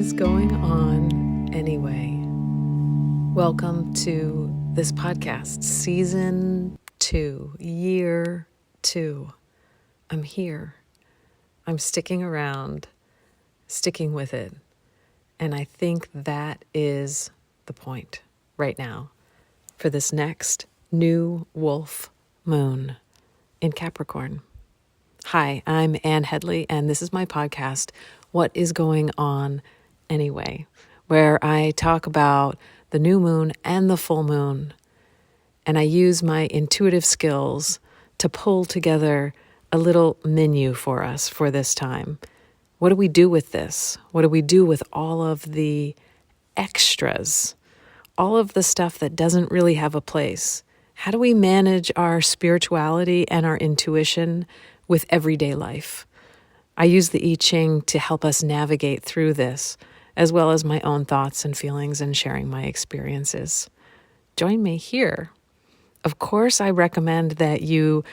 is going on anyway? Welcome to this podcast, season 2, year 2. I'm here. I'm sticking around, sticking with it. And I think that is the point right now for this next new wolf moon in Capricorn. Hi, I'm Anne Headley, and this is my podcast, What is Going On Anyway, where I talk about the new moon and the full moon, and I use my intuitive skills to pull together a little menu for us for this time. What do we do with this? What do we do with all of the extras, all of the stuff that doesn't really have a place? How do we manage our spirituality and our intuition with everyday life? I use the I-Ching to help us navigate through this, as well as my own thoughts and feelings and sharing my experiences. Join me here. Of course, I recommend that you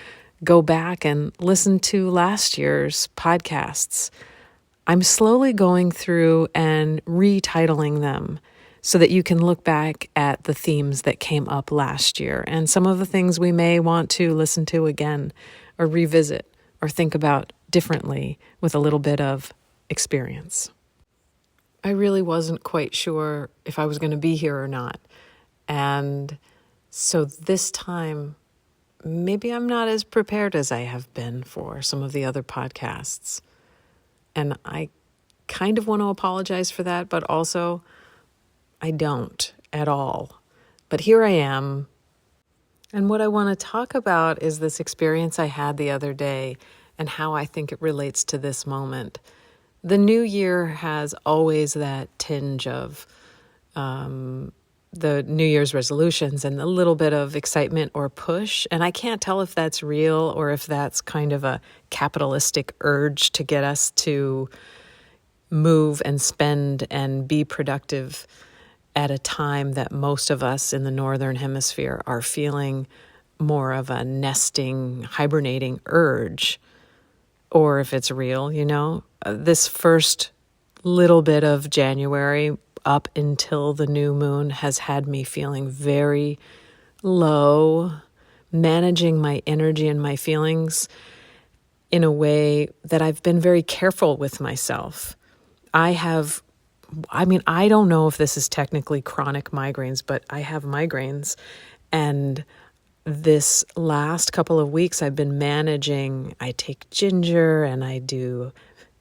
go back and listen to last year's podcasts. I'm slowly going through and retitling them so that you can look back at the themes that came up last year and some of the things we may want to listen to again or revisit or think about differently with a little bit of experience. I really wasn't quite sure if I was going to be here or not. And so this time, maybe I'm not as prepared as I have been for some of the other podcasts. And I kind of want to apologize for that, but also I don't at all. But here I am. And what I want to talk about is this experience I had the other day and how I think it relates to this moment. The new year has always that tinge of the New Year's resolutions and a little bit of excitement or push. And I can't tell if that's real or if that's kind of a capitalistic urge to get us to move and spend and be productive at a time that most of us in the Northern Hemisphere are feeling more of a nesting, hibernating urge, or if it's real, This first little bit of January up until the new moon has had me feeling very low, managing my energy and my feelings in a way that I've been very careful with myself. I don't know if this is technically chronic migraines, but I have migraines. And this last couple of weeks I've been managing. I take ginger and I do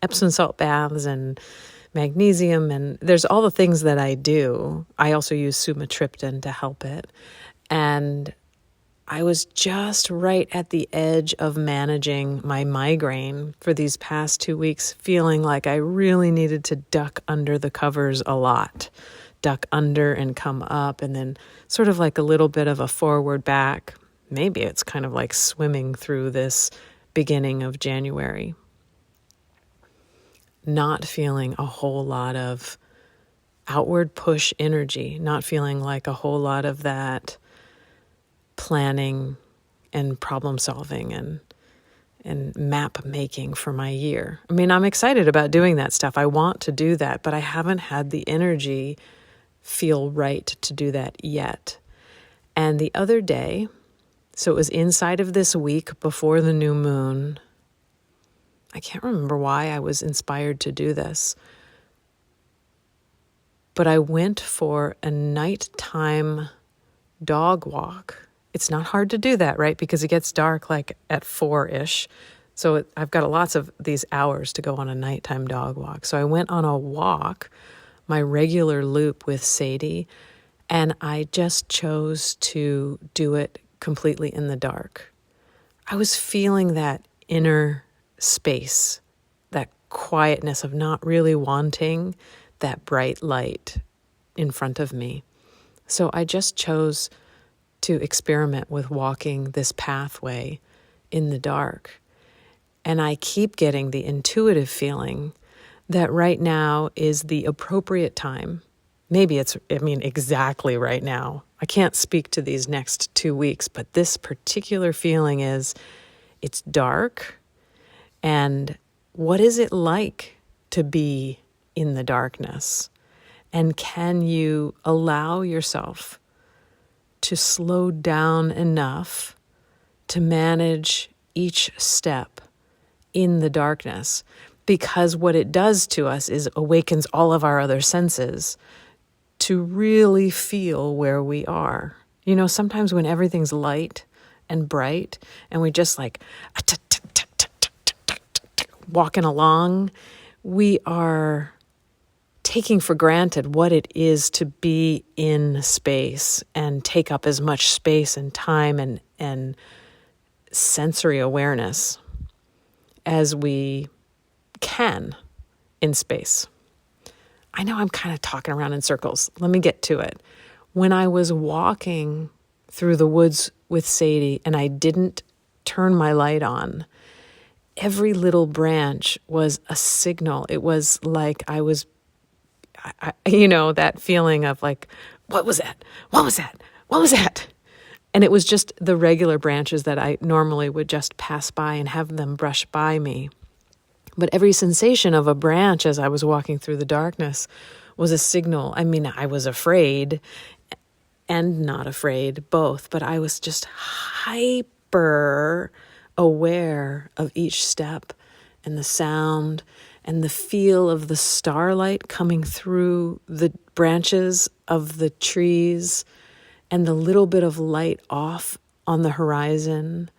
Epsom salt baths and magnesium, and there's all the things that I do. I also use sumatriptan to help it. And I was just right at the edge of managing my migraine for these past 2 weeks, feeling like I really needed to duck under the covers a lot. Duck under and come up, and then sort of like a little bit of a forward back. Maybe it's kind of like swimming through this beginning of January. Not feeling a whole lot of outward push energy, not feeling like a whole lot of that planning and problem solving and map making for my year. I mean, I'm excited about doing that stuff. I want to do that, but I haven't had the energy feel right to do that yet. And the other day, so it was inside of this week before the new moon, I can't remember why I was inspired to do this, but I went for a nighttime dog walk. It's not hard to do that, right? Because it gets dark like at 4-ish. So I've got lots of these hours to go on a nighttime dog walk. So I went on a walk, my regular loop with Sadie, and I just chose to do it completely in the dark. I was feeling that inner space, that quietness of not really wanting that bright light in front of me. So I just chose to experiment with walking this pathway in the dark. And I keep getting the intuitive feeling that right now is the appropriate time. Maybe exactly right now. I can't speak to these next 2 weeks, but this particular feeling is it's dark. And what is it like to be in the darkness? And can you allow yourself to slow down enough to manage each step in the darkness? Because what it does to us is awakens all of our other senses to really feel where we are. You know, sometimes when everything's light and bright and we just like walking along, we are taking for granted what it is to be in space and take up as much space and time and sensory awareness as we can in space. I know I'm kind of talking around in circles. Let me get to it. When I was walking through the woods with Sadie and I didn't turn my light on, every little branch was a signal. It was like I was, that feeling of like, what was that? What was that? What was that? And it was just the regular branches that I normally would just pass by and have them brush by me. But every sensation of a branch as I was walking through the darkness was a signal. I mean, I was afraid and not afraid, both, but I was just hyper aware of each step and the sound and the feel of the starlight coming through the branches of the trees and the little bit of light off on the horizon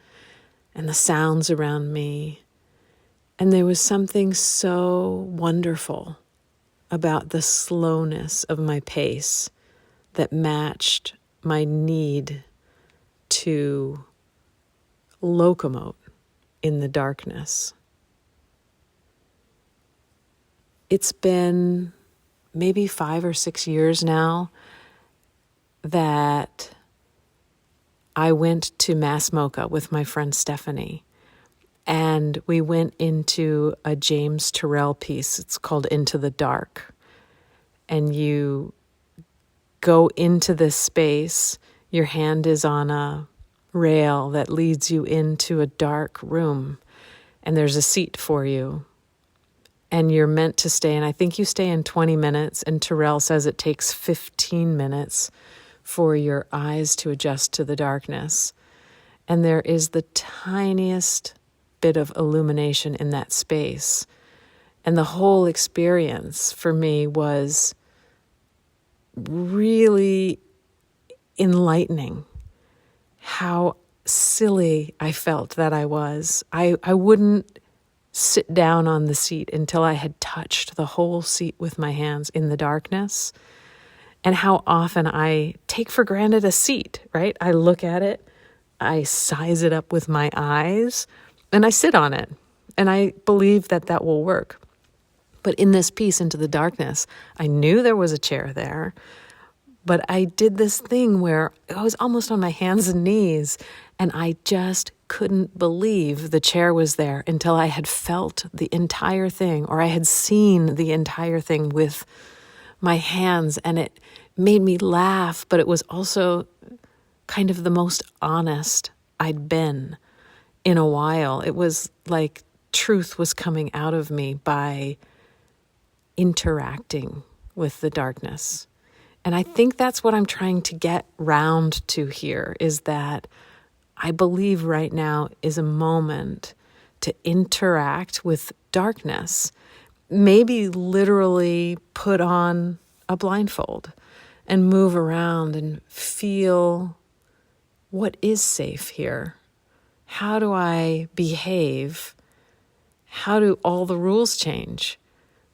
and the sounds around me. And there was something so wonderful about the slowness of my pace that matched my need to locomote in the darkness. It's been maybe 5 or 6 years now that I went to Mass Mocha with my friend Stephanie. And we went into a James Turrell piece. It's called Into the Dark. And you go into this space. Your hand is on a rail that leads you into a dark room. And there's a seat for you. And you're meant to stay. And I think you stay in 20 minutes. And Turrell says it takes 15 minutes for your eyes to adjust to the darkness. And there is the tiniest bit of illumination in that space. And the whole experience for me was really enlightening. How silly I felt that I was. I wouldn't sit down on the seat until I had touched the whole seat with my hands in the darkness. And how often I take for granted a seat, right? I look at it, I size it up with my eyes, and I sit on it, and I believe that that will work. But in this piece, Into the Darkness, I knew there was a chair there, but I did this thing where I was almost on my hands and knees, and I just couldn't believe the chair was there until I had felt the entire thing, or I had seen the entire thing with my hands, and it made me laugh, but it was also kind of the most honest I'd been in a while. It was like truth was coming out of me by interacting with the darkness. And I think that's what I'm trying to get round to here, is that I believe right now is a moment to interact with darkness. Maybe literally put on a blindfold and move around and feel what is safe here. How do I behave? How do all the rules change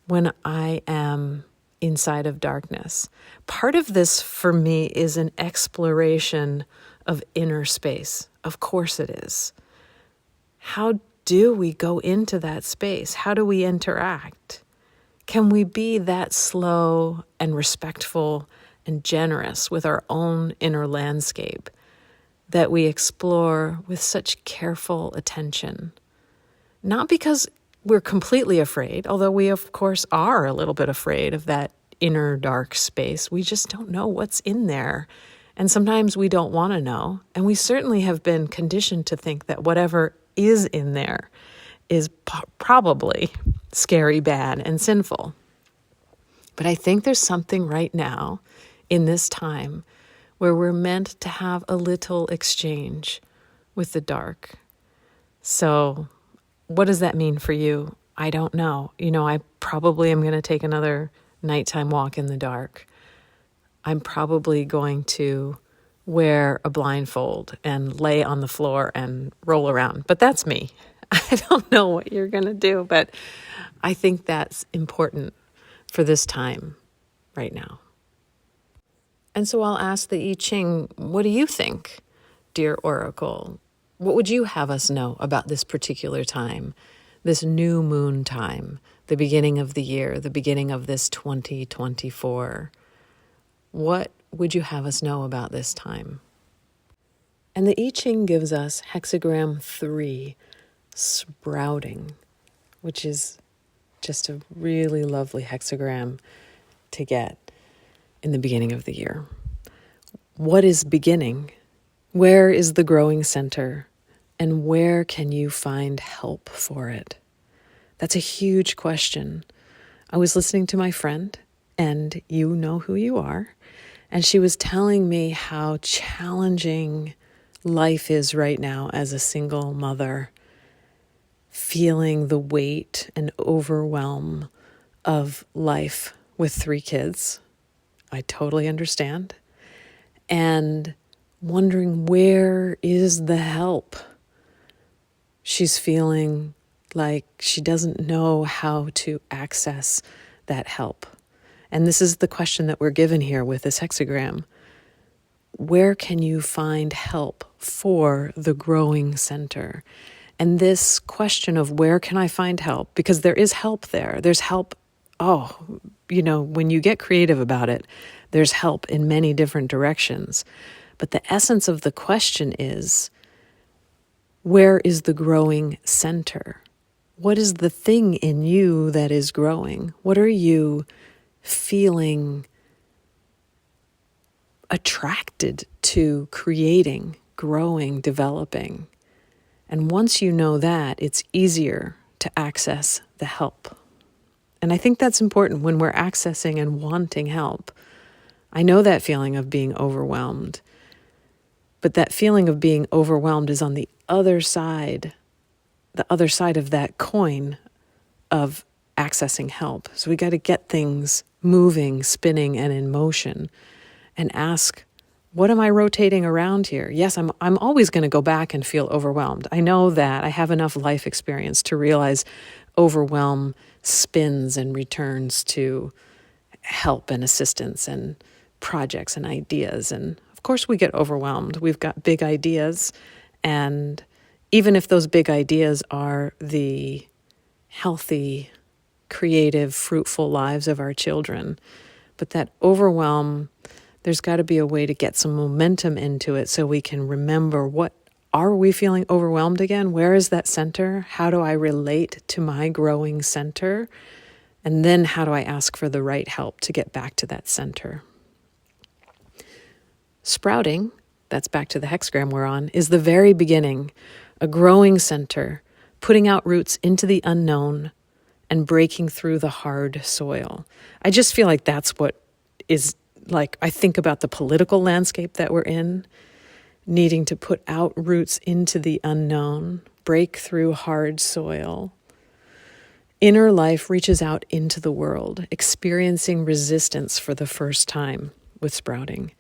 when I am inside of darkness? Part of this for me is an exploration of inner space. Of course it is. How do we go into that space? How do we interact? Can we be that slow and respectful and generous with our own inner landscape that we explore with such careful attention? Not because we're completely afraid, although we of course are a little bit afraid of that inner dark space. We just don't know what's in there. And sometimes we don't want to know. And we certainly have been conditioned to think that whatever is in there is probably scary, bad, and sinful. But I think there's something right now in this time where we're meant to have a little exchange with the dark. So what does that mean for you? I don't know. I probably am going to take another nighttime walk in the dark. I'm probably going to wear a blindfold and lay on the floor and roll around. But that's me. I don't know what you're going to do, but I think that's important for this time right now. And so I'll ask the I-Ching, what do you think, dear Oracle? What would you have us know about this particular time, this new moon time, the beginning of the year, the beginning of this 2024? What would you have us know about this time? And the I-Ching gives us hexagram 3, sprouting, which is just a really lovely hexagram to get in the beginning of the year. What is beginning? Where is the growing center? And where can you find help for it? That's a huge question. I was listening to my friend, and you know who you are, and she was telling me how challenging life is right now as a single mother, feeling the weight and overwhelm of life with 3 kids. I totally understand. And wondering, where is the help? She's feeling like she doesn't know how to access that help. And this is the question that we're given here with this hexagram. Where can you find help for the growing center? And this question of where can I find help? Because there is help there. There's help. When you get creative about it, there's help in many different directions. But the essence of the question is, where is the growing center? What is the thing in you that is growing? What are you feeling attracted to creating, growing, developing? And once you know that, it's easier to access the help. And I think that's important when we're accessing and wanting help. I know that feeling of being overwhelmed, but that feeling of being overwhelmed is on the other side of that coin of accessing help. So we got to get things moving, spinning, and in motion, and ask, what am I rotating around here? Yes, I'm always going to go back and feel overwhelmed. I know that. I have enough life experience to realize overwhelm spins and returns to help and assistance and projects and ideas. And of course we get overwhelmed. We've got big ideas. And even if those big ideas are the healthy, creative, fruitful lives of our children, but that overwhelm, there's got to be a way to get some momentum into it so we can remember, what are we feeling overwhelmed again? Where is that center? How do I relate to my growing center? And then how do I ask for the right help to get back to that center? Sprouting, that's back to the hexagram we're on, is the very beginning, a growing center, putting out roots into the unknown and breaking through the hard soil. I just feel like that's what is, like, I think about the political landscape that we're in, needing to put out roots into the unknown, break through hard soil. Inner life reaches out into the world, experiencing resistance for the first time with sprouting.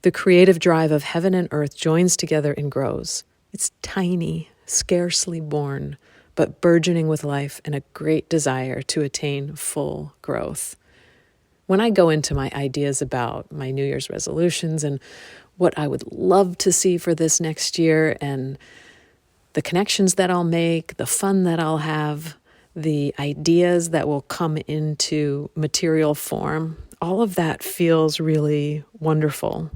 The creative drive of heaven and earth joins together and grows. It's tiny, scarcely born, but burgeoning with life and a great desire to attain full growth. When I go into my ideas about my New Year's resolutions and what I would love to see for this next year and the connections that I'll make, the fun that I'll have, the ideas that will come into material form, all of that feels really wonderful.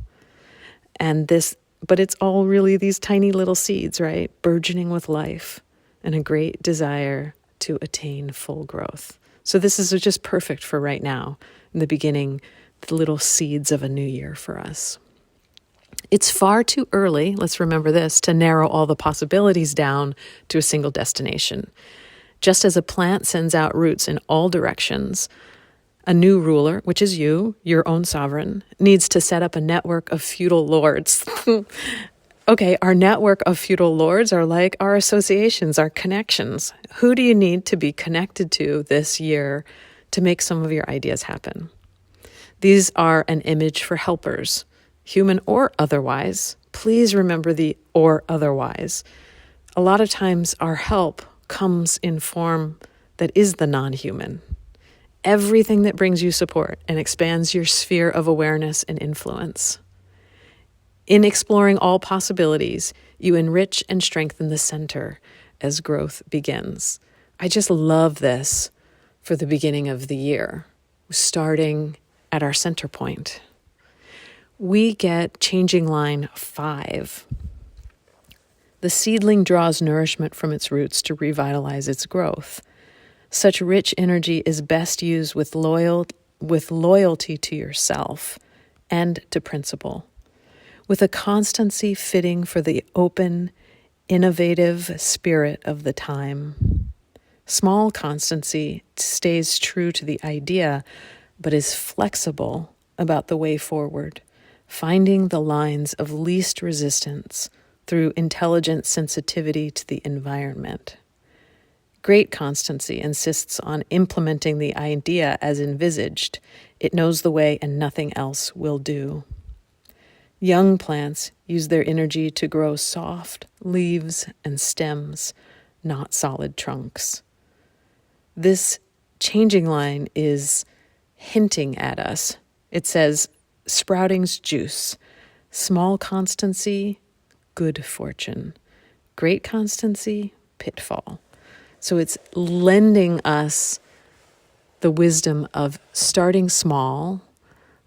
But it's all really these tiny little seeds, right? Burgeoning with life and a great desire to attain full growth. So this is just perfect for right now, in the beginning, the little seeds of a new year for us. It's far too early, let's remember this, to narrow all the possibilities down to a single destination. Just as a plant sends out roots in all directions, A new ruler, which is you, your own sovereign, needs to set up a network of feudal lords. Okay, our network of feudal lords are like our associations, our connections. Who do you need to be connected to this year to make some of your ideas happen? These are an image for helpers, human or otherwise. Please remember the or otherwise. A lot of times our help comes in form that is the non-human. Everything that brings you support and expands your sphere of awareness and influence. In exploring all possibilities, you enrich and strengthen the center as growth begins. I just love this for the beginning of the year, starting at our center point. We get changing line 5. The seedling draws nourishment from its roots to revitalize its growth. Such rich energy is best used with loyalty to yourself and to principle, with a constancy fitting for the open, innovative spirit of the time. Small constancy stays true to the idea, but is flexible about the way forward, finding the lines of least resistance through intelligent sensitivity to the environment. Great constancy insists on implementing the idea as envisaged. It knows the way and nothing else will do. Young plants use their energy to grow soft leaves and stems, not solid trunks. This changing line is hinting at us. It says, sprouting's juice, small constancy, good fortune, great constancy, pitfall. So it's lending us the wisdom of starting small,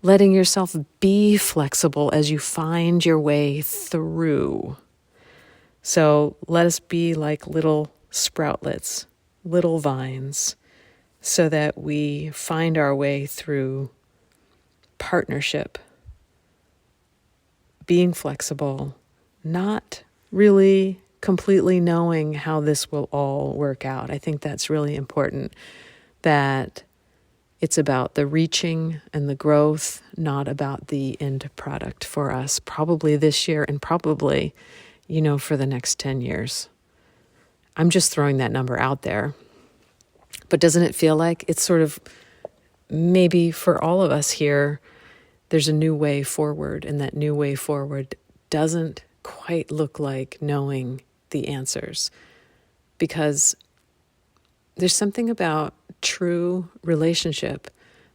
letting yourself be flexible as you find your way through. So let us be like little sproutlets, little vines, so that we find our way through partnership, being flexible, not really completely knowing how this will all work out. I think that's really important, that it's about the reaching and the growth, not about the end product for us, probably this year and probably, for the next 10 years. I'm just throwing that number out there. But doesn't it feel like it's sort of, maybe for all of us here, there's a new way forward, and that new way forward doesn't quite look like knowing the answers, because there's something about true relationship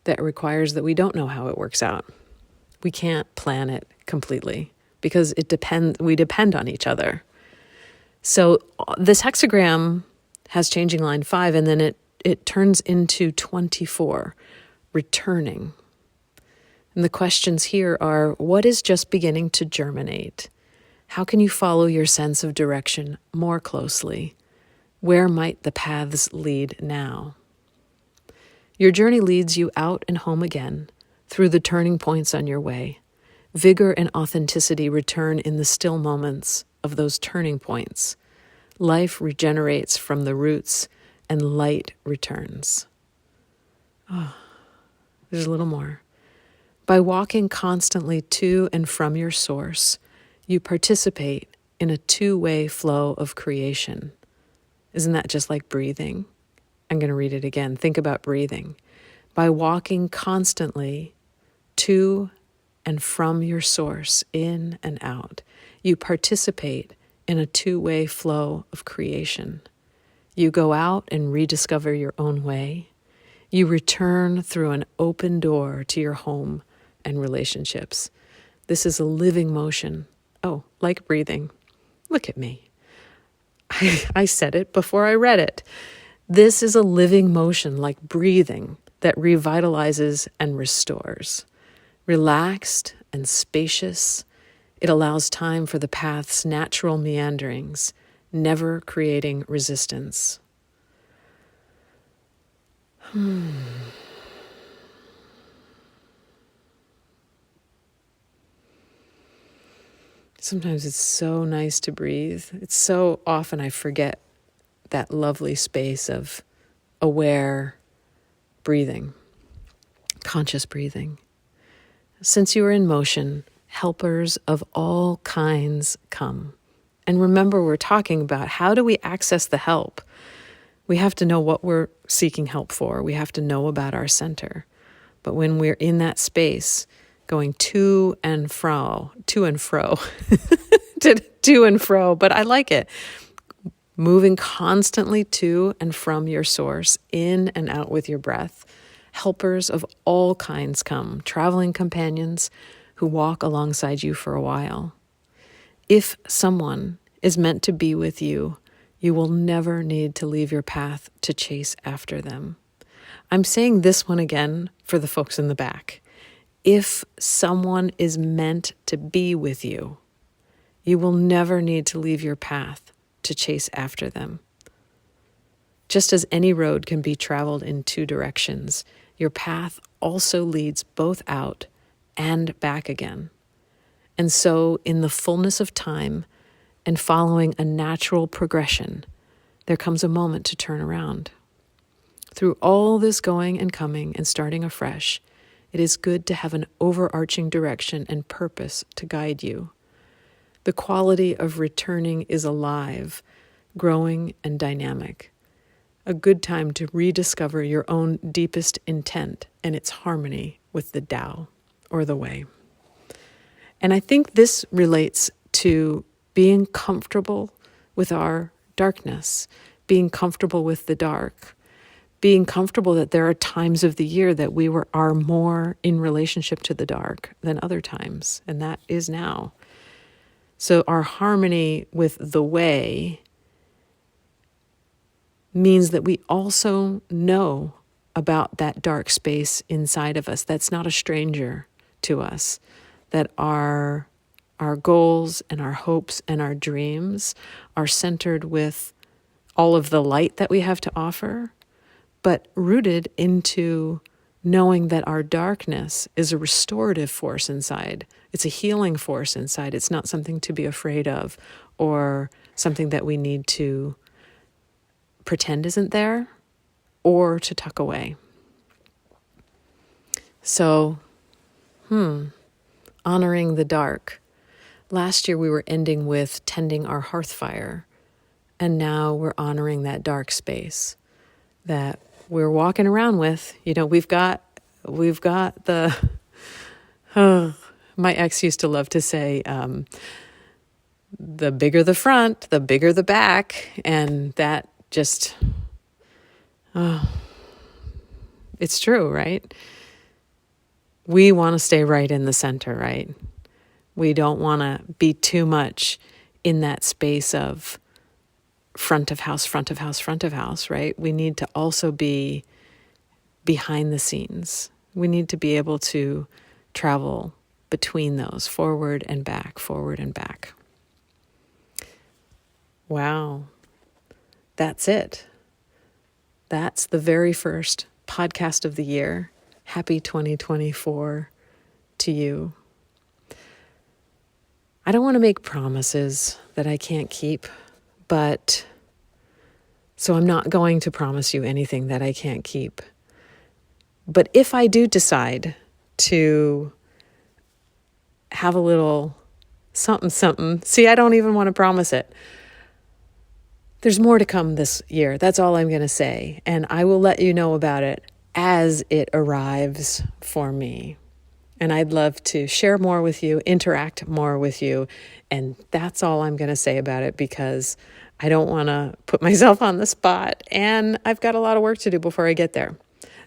that requires that we don't know how it works out. We can't plan it completely because we depend on each other. So this hexagram has changing line 5, and then it turns into 24, returning. And the questions here are, what is just beginning to germinate? How can you follow your sense of direction more closely? Where might the paths lead now? Your journey leads you out and home again through the turning points on your way. Vigor and authenticity return in the still moments of those turning points. Life regenerates from the roots and light returns. Oh, there's a little more. By walking constantly to and from your source, you participate in a two-way flow of creation. Isn't that just like breathing? I'm going to read it again. Think about breathing. By walking constantly to and from your source, in and out, you participate in a two-way flow of creation. You go out and rediscover your own way. You return through an open door to your home and relationships. This is a living motion. Oh, like breathing. Look at me. I said it before I read it. This is a living motion like breathing that revitalizes and restores. Relaxed and spacious, it allows time for the path's natural meanderings, never creating resistance. Sometimes it's so nice to breathe. It's so often I forget that lovely space of aware breathing. Conscious breathing. Since you are in motion, helpers of all kinds come. And remember, we're talking about how do we access the help? We have to know what we're seeking help for. We have to know about our center. But when we're in that space, going to and fro, to and fro, but I like it. Moving constantly to and from your source, in and out with your breath. Helpers of all kinds come, traveling companions who walk alongside you for a while. If someone is meant to be with you, you will never need to leave your path to chase after them. I'm saying this one again for the folks in the back. If someone is meant to be with you, you will never need to leave your path to chase after them. Just as any road can be traveled in two directions, your path also leads both out and back again. And so, in the fullness of time and following a natural progression, there comes a moment to turn around. Through all this going and coming and starting afresh, it is good to have an overarching direction and purpose to guide you. The quality of returning is alive, growing, and dynamic. A good time to rediscover your own deepest intent and its harmony with the Tao, or the way. And I think this relates to being comfortable with our darkness, being comfortable with the dark, being comfortable that there are times of the year that are more in relationship to the dark than other times, and that is now. So our harmony with the way means that we also know about that dark space inside of us that's not a stranger to us, that our goals and our hopes and our dreams are centered with all of the light that we have to offer, but rooted into knowing that our darkness is a restorative force inside. It's a healing force inside. It's not something to be afraid of or something that we need to pretend isn't there or to tuck away. So, honoring the dark. Last year we were ending with tending our hearth fire, and now we're honoring that dark space that we're walking around with. You know, we've got the, my ex used to love to say, the bigger the front, the bigger the back. And that just, it's true, right? We want to stay right in the center, right? We don't want to be too much in that space of front of house, right? We need to also be behind the scenes. We need to be able to travel between those, forward and back. Wow. That's it. That's the very first podcast of the year. Happy 2024 to you. I don't want to make promises that I can't keep, but so I'm not going to promise you anything that I can't keep. But if I do decide to have a little something, see, I don't even want to promise it. There's more to come this year. That's all I'm going to say. And I will let you know about it as it arrives for me. And I'd love to share more with you, interact more with you. And that's all I'm going to say about it, because I don't want to put myself on the spot. And I've got a lot of work to do before I get there.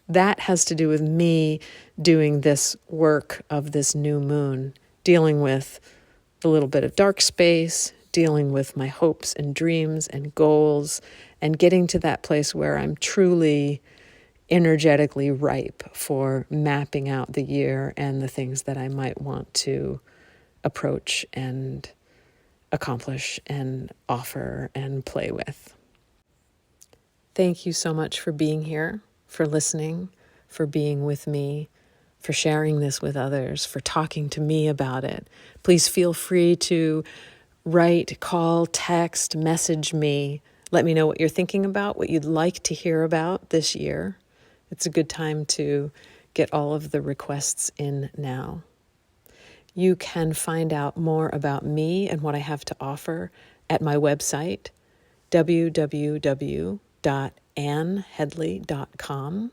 That has to do with me doing this work of this new moon, dealing with a little bit of dark space, dealing with my hopes and dreams and goals, and getting to that place where I'm truly energetically ripe for mapping out the year and the things that I might want to approach and accomplish and offer and play with. Thank you so much for being here, for listening, for being with me, for sharing this with others, for talking to me about it. Please feel free to write, call, text, message me. Let me know what you're thinking about, what you'd like to hear about this year. It's a good time to get all of the requests in now. You can find out more about me and what I have to offer at my website, www.annhedley.com.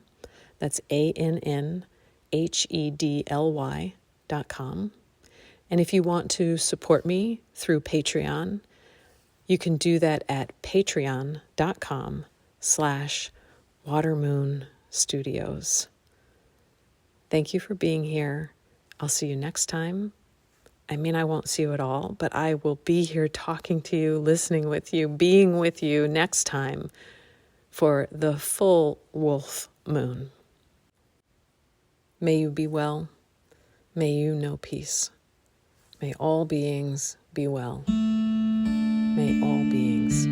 That's ANNHEDLY.com. And if you want to support me through Patreon, you can do that at patreon.com/watermoonstudios. Thank you for being here. I'll see you next time. I mean, I won't see you at all, but I will be here talking to you, listening with you, being with you next time for the full wolf moon. May you be well. May you know peace. May all beings be well. May all beings